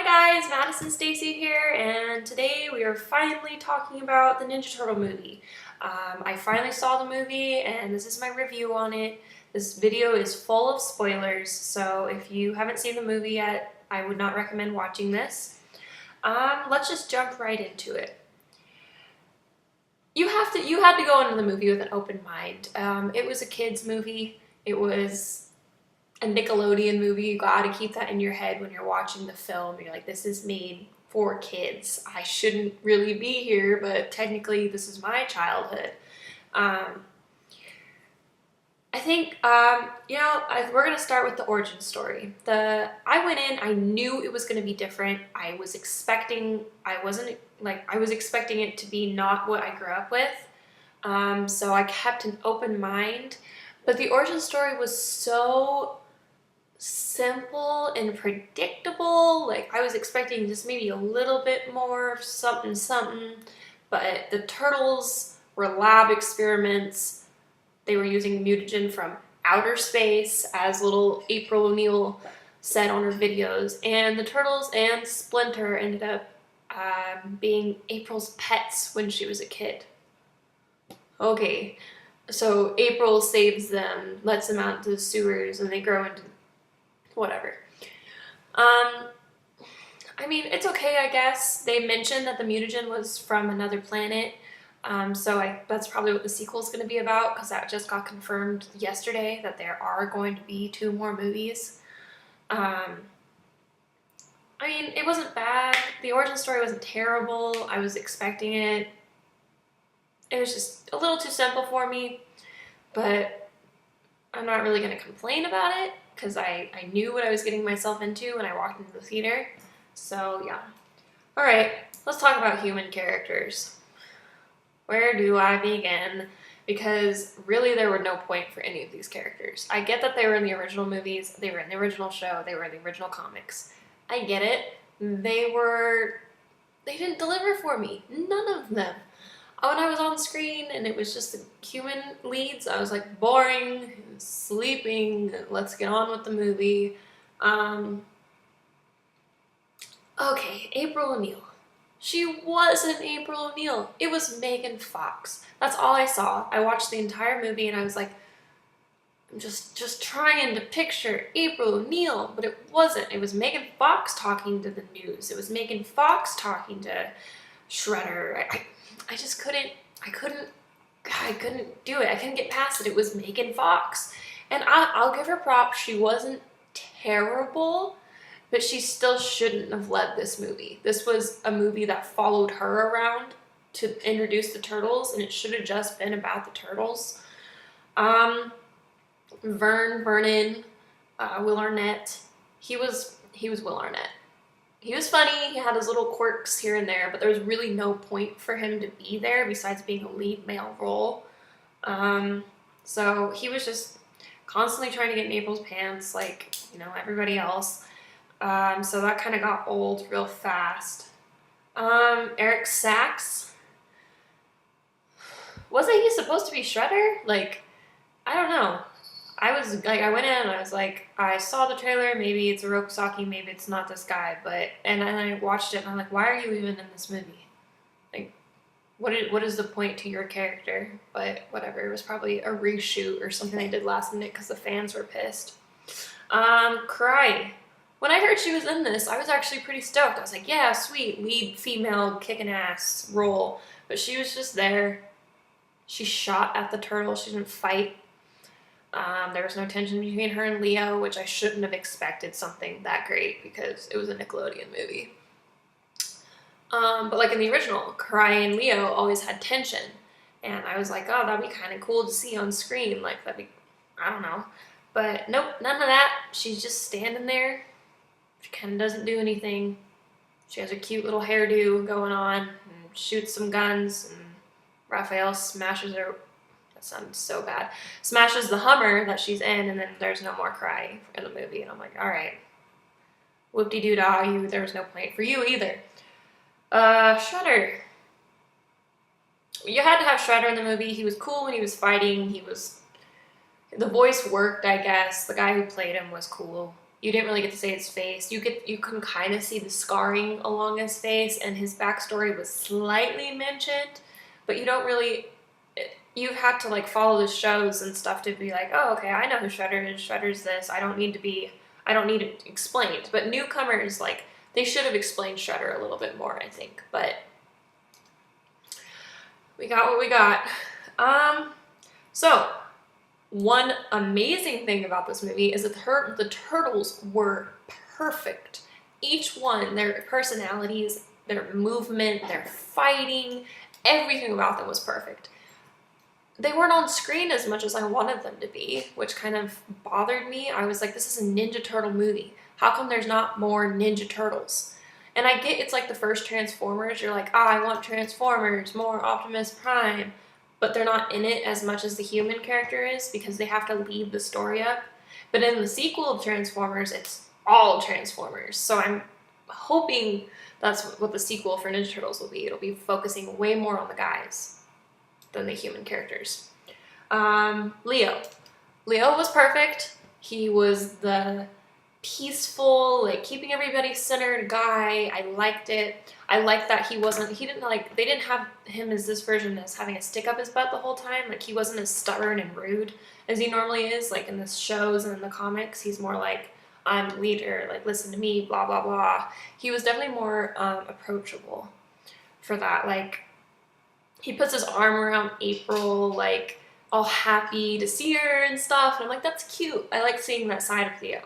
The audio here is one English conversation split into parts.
Hi guys, Madison Stacy here, and today we are finally talking about the Ninja Turtle movie. I finally saw the movie, and this is my review on it. This video is full of spoilers, so if you haven't seen the movie yet, I would not recommend watching this. Let's just jump right into it. You had to go into the movie with an open mind. It was a kids movie. It was a Nickelodeon movie. You gotta keep that in your head when you're watching the film. You're like, this is made for kids. I shouldn't really be here, but technically this is my childhood. I think, we're gonna start with the origin story. I went in, I knew it was gonna be different. I was expecting it to be not what I grew up with. So I kept an open mind, but the origin story was so simple and predictable. Like, I was expecting just maybe a little bit more something, but the turtles were lab experiments. They were using mutagen from outer space, as little April O'Neil said on her videos, and the turtles and Splinter ended up being April's pets when she was a kid. Okay, so April saves them, lets them out into the sewers, and they grow into whatever. I mean, it's okay, I guess. They mentioned that the mutagen was from another planet, so that's probably what the sequel is going to be about, because that just got confirmed yesterday that there are going to be 2 more movies. I mean, it wasn't bad. The origin story wasn't terrible. I was expecting it. It was just a little too simple for me, but I'm not really going to complain about it, because I knew what I was getting myself into when I walked into the theater. So yeah. Alright, let's talk about human characters. Where do I begin? Because really there were no point for any of these characters. I get that they were in the original movies, they were in the original show, they were in the original comics. I get it. They didn't deliver for me. None of them. When I was on screen and it was just the human leads, I was like, boring, sleeping, let's get on with the movie. Okay, April O'Neil. She wasn't April O'Neil. It was Megan Fox. That's all I saw. I watched the entire movie and I was like, I'm just trying to picture April O'Neil, but it wasn't. It was Megan Fox talking to the news. It was Megan Fox talking to Shredder. I just couldn't do it. I couldn't get past it. It was Megan Fox. And I'll give her props. She wasn't terrible, but she still shouldn't have led this movie. This was a movie that followed her around to introduce the turtles, and it should have just been about the turtles. Vernon, Will Arnett, he was Will Arnett. He was funny, he had his little quirks here and there, but there was really no point for him to be there besides being a lead male role. So he was just constantly trying to get in April's pants like, everybody else. So that kind of got old real fast. Eric Sachs, wasn't he supposed to be Shredder? Like, I don't know. I went in and I was like, I saw the trailer, maybe it's a Rokosaki, maybe it's not this guy, and then I watched it and I'm like, why are you even in this movie? Like, what is the point to your character? But whatever, it was probably a reshoot or something they did last minute because the fans were pissed. Cry. When I heard she was in this, I was actually pretty stoked. I was like, yeah, sweet, lead female kicking ass role. But she was just there. She shot at the turtle, she didn't fight. There was no tension between her and Leo, which I shouldn't have expected something that great because it was a Nickelodeon movie. But like in the original, Cry and Leo always had tension. And I was like, oh, that'd be kind of cool to see on screen. Like, I don't know. But nope, none of that. She's just standing there. She kind of doesn't do anything. She has a cute little hairdo going on and shoots some guns. And Raphael smashes her. Sounds so bad. Smashes the Hummer that she's in, and then there's no more Cry in the movie. And I'm like, all right, whoop-de-doo-dah, there was no point for you either. Shredder. You had to have Shredder in the movie. He was cool when he was fighting. The voice worked, I guess. The guy who played him was cool. You didn't really get to see his face. You can kind of see the scarring along his face, and his backstory was slightly mentioned, but you don't really. You've had to like follow the shows and stuff to be like, oh, okay, I know who Shredder is. Shredder's this. I don't need it explained. But newcomers, like, they should have explained Shredder a little bit more, I think. But we got what we got. So one amazing thing about this movie is that the turtles were perfect. Each one, their personalities, their movement, their fighting, everything about them was perfect. They weren't on screen as much as I wanted them to be, which kind of bothered me. I was like, this is a Ninja Turtle movie. How come there's not more Ninja Turtles? And I get it's like the first Transformers. You're like, I want Transformers, more Optimus Prime. But they're not in it as much as the human character is because they have to lead the story up. But in the sequel of Transformers, it's all Transformers. So I'm hoping that's what the sequel for Ninja Turtles will be. It'll be focusing way more on the guys than the human characters. Leo. Leo was perfect. He was the peaceful, like keeping everybody centered guy. I liked it. I liked that they didn't have him as this version as having a stick up his butt the whole time. Like he wasn't as stubborn and rude as he normally is. Like in the shows and in the comics, he's more like, I'm the leader, like listen to me, blah, blah, blah. He was definitely more approachable for that. Like, he puts his arm around April, like, all happy to see her and stuff. And I'm like, that's cute. I like seeing that side of Leo.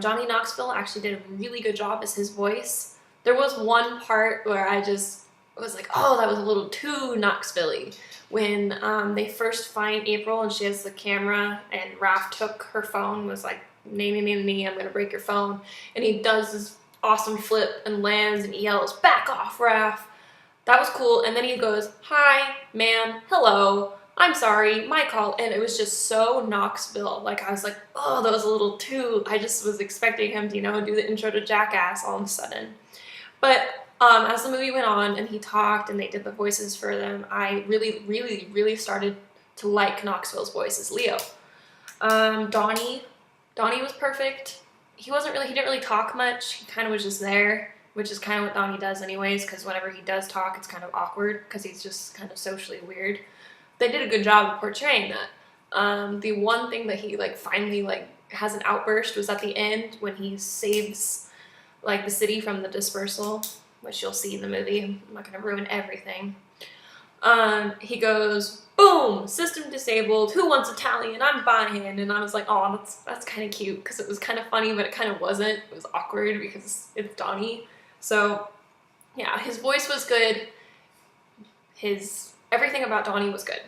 Johnny Knoxville actually did a really good job as his voice. There was one part where I just was like, oh, that was a little too Knoxville-y. When they first find April and she has the camera and Raph took her phone, was like, nee, I'm going to break your phone. And he does this awesome flip and lands and he yells, back off, Raph. That was cool. And then he goes, hi, ma'am, hello, I'm sorry, my call. And it was just so Knoxville. Like, I was like, oh, that was a little too, I just was expecting him to, do the intro to Jackass all of a sudden. But as the movie went on and he talked and they did the voices for them, I really, really, really started to like Knoxville's voice as Leo. Donnie was perfect. He didn't really talk much. He kind of was just there, which is kind of what Donnie does anyways, because whenever he does talk, it's kind of awkward because he's just kind of socially weird. They did a good job of portraying that. The one thing that he finally has an outburst was at the end when he saves the city from the dispersal, which you'll see in the movie. I'm not going to ruin everything. He goes, boom, system disabled, who wants Italian? I'm buying. And I was like, oh, that's kind of cute because it was kind of funny, but it kind of wasn't. It was awkward because it's Donnie. So yeah, his voice was good. Everything about Donnie was good.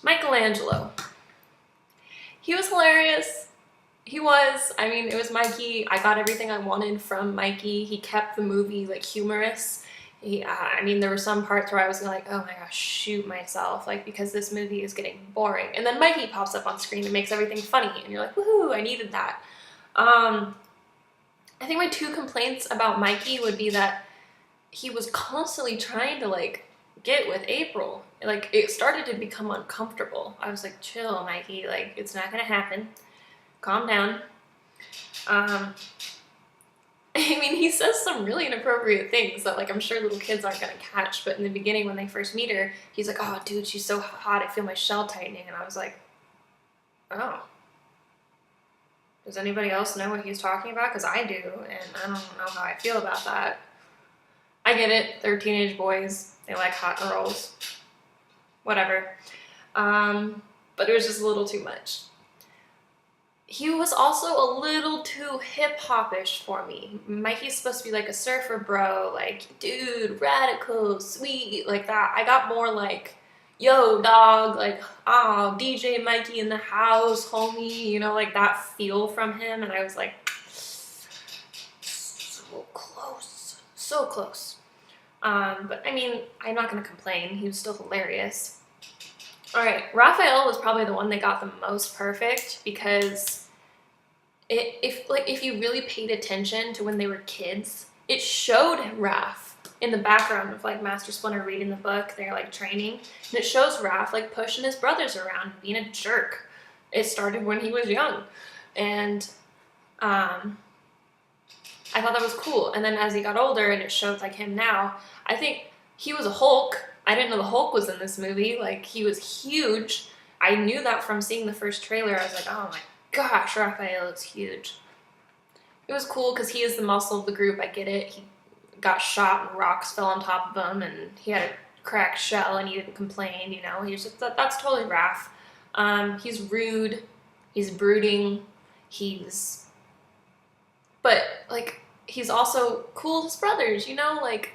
Michelangelo. He was hilarious. It was Mikey. I got everything I wanted from Mikey. He kept the movie humorous. There were some parts where I was like, oh my gosh, shoot myself, because this movie is getting boring. And then Mikey pops up on screen and makes everything funny, and you're like, woohoo, I needed that. I think my two complaints about Mikey would be that he was constantly trying to get with April. It started to become uncomfortable. I was like, chill, Mikey, it's not gonna happen. Calm down. He says some really inappropriate things that I'm sure little kids aren't gonna catch, but in the beginning when they first meet her, he's like, oh dude, she's so hot, I feel my shell tightening. And I was like, oh. Does anybody else know what he's talking about? Because I do, and I don't know how I feel about that. I get it, they're teenage boys, they like hot girls. Whatever. But it was just a little too much. He was also a little too hip-hop-ish for me. Mikey's supposed to be a surfer bro, dude, radical, sweet, that. I got more yo, dog, DJ Mikey in the house, homie, that feel from him. And I was like, so close, so close. But I'm not gonna complain. He was still hilarious. All right, Raphael was probably the one that got the most perfect because if you really paid attention to when they were kids, it showed Raph in the background of Master Splinter reading the book. They're training, and it shows Raph pushing his brothers around, being a jerk. It started when he was young, and Um, I thought that was cool. And then as he got older and it showed like him now, I think he was a Hulk. I didn't know the Hulk was in this movie. Like, he was huge. I knew that from seeing the first trailer. I was like, oh my gosh, Raphael is huge. It was cool because he is the muscle of the group. I get it. He got shot and rocks fell on top of him and he had a cracked shell and he didn't complain, you know. He was just, that's totally Raph. He's rude. He's brooding. But, like, he's also cool to his brothers, you know? Like,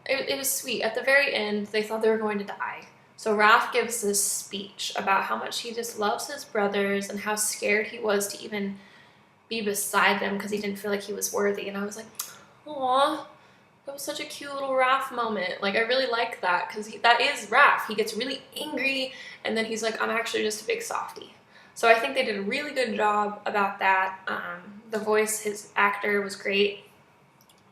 it was sweet. At the very end, they thought they were going to die. So Raph gives this speech about how much he just loves his brothers and how scared he was to even be beside them because he didn't feel like he was worthy. And I was like, aw, that was such a cute little Raph moment. Like, I really like that because that is Raph. He gets really angry and then he's like, I'm actually just a big softie. So I think they did a really good job about that. The voice, his actor was great.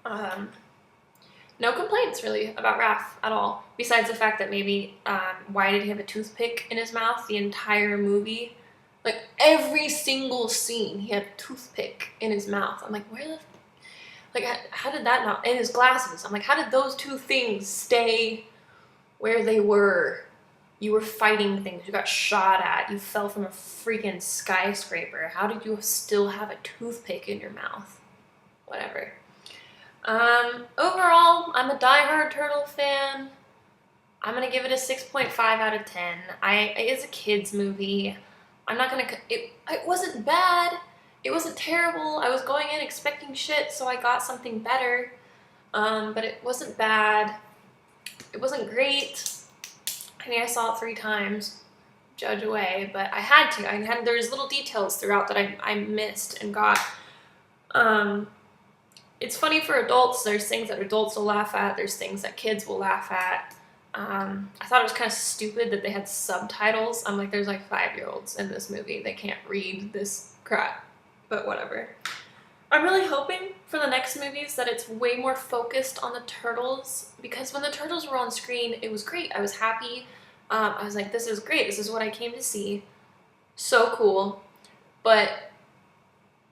No complaints really about Raph at all, besides the fact that maybe why did he have a toothpick in his mouth the entire movie? Like, every single scene he had a toothpick in his mouth. I'm like, where the, like, how did that not, and his glasses, I'm like, how did those two things stay where they were? You were fighting things, you got shot at, you fell from a freaking skyscraper. How did you still have a toothpick in your mouth? Whatever. Overall, I'm a diehard Turtle fan. I'm gonna give it a 6.5 out of 10. It's a kid's movie. I'm not gonna, it wasn't bad. It wasn't terrible. I was going in expecting shit, so I got something better. But it wasn't bad. It wasn't great. I mean, I saw it 3 times, judge away, but I had to. There's little details throughout that I missed and got. It's funny for adults. There's things that adults will laugh at. There's things that kids will laugh at. I thought it was kind of stupid that they had subtitles. I'm like, there's like 5-year-olds in this movie. They can't read this crap, but whatever. I'm really hoping for the next movies that it's way more focused on the turtles, because when the turtles were on screen, it was great. I was happy. I was like, this is great. This is what I came to see. So cool. But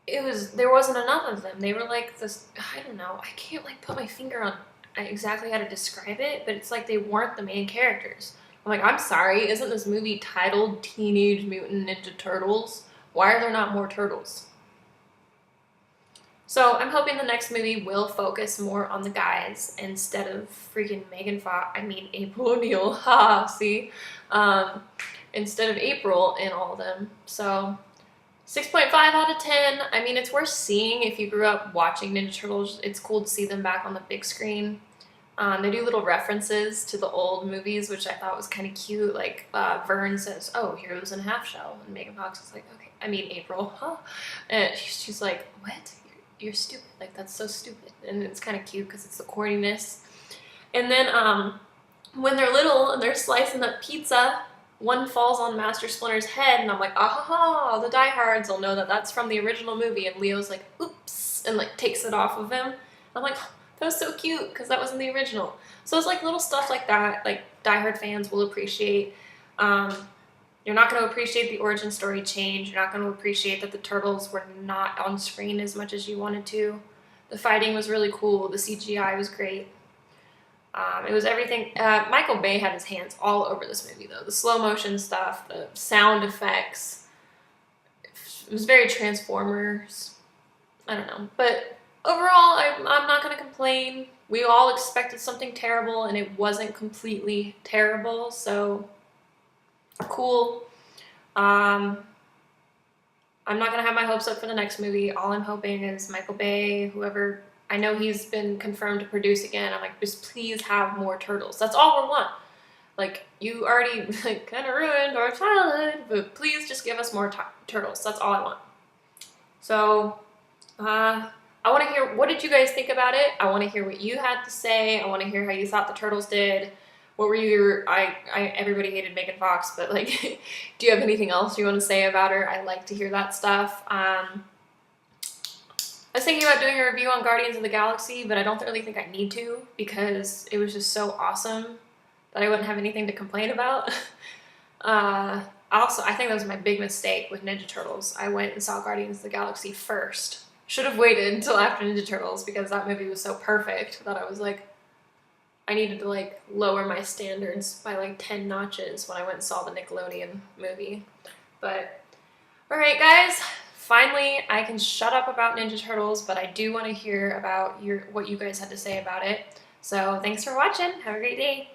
there wasn't enough of them. They were like this, I don't know. I can't like put my finger on exactly how to describe it, but it's like they weren't the main characters. I'm like, I'm sorry. Isn't this movie titled Teenage Mutant Ninja Turtles? Why are there not more turtles? So I'm hoping the next movie will focus more on the guys instead of freaking April O'Neil, haha, see? Instead of April in all of them. So 6.5 out of 10. I mean, it's worth seeing if you grew up watching Ninja Turtles. It's cool to see them back on the big screen. They do little references to the old movies, which I thought was kind of cute. Like, Vern says, oh, Heroes in a Half Shell. And Megan Fox is like, okay, April, huh? And she's like, what? You're stupid. Like, that's so stupid. And it's kind of cute because it's the corniness. And then when they're little and they're slicing up pizza, one falls on Master Splinter's head, and I'm like, ah ha ha, the diehards will know that that's from the original movie. And Leo's like, oops, and like takes it off of him. I'm like, that was so cute because that wasn't the original. So it's like little stuff like that, like diehard fans will appreciate. You're not going to appreciate the origin story change. You're not going to appreciate that the turtles were not on screen as much as you wanted to. The fighting was really cool. The CGI was great. It was everything. Michael Bay had his hands all over this movie, though. The slow motion stuff, the sound effects. It was very Transformers. I don't know. But overall, I'm not going to complain. We all expected something terrible, and it wasn't completely terrible, so cool. I'm not going to have my hopes up for the next movie. All I'm hoping is Michael Bay, whoever, I know he's been confirmed to produce again. I'm like, just please have more turtles. That's all we want. Like, you already like, kind of ruined our childhood, but please just give us more turtles. That's all I want. So, I want to hear, what did you guys think about it? I want to hear what you had to say. I want to hear how you thought the turtles did. What were your, everybody hated Megan Fox, but like, do you have anything else you want to say about her? I like to hear that stuff. I was thinking about doing a review on Guardians of the Galaxy, but I don't really think I need to because it was just so awesome that I wouldn't have anything to complain about. Also, I think that was my big mistake with Ninja Turtles. I went and saw Guardians of the Galaxy first should have waited until after Ninja Turtles because that movie was so perfect that I was like, I needed to like lower my standards by like 10 notches when I went and saw the Nickelodeon movie. But alright guys, finally I can shut up about Ninja Turtles, but I do want to hear about what you guys had to say about it. So thanks for watching. Have a great day.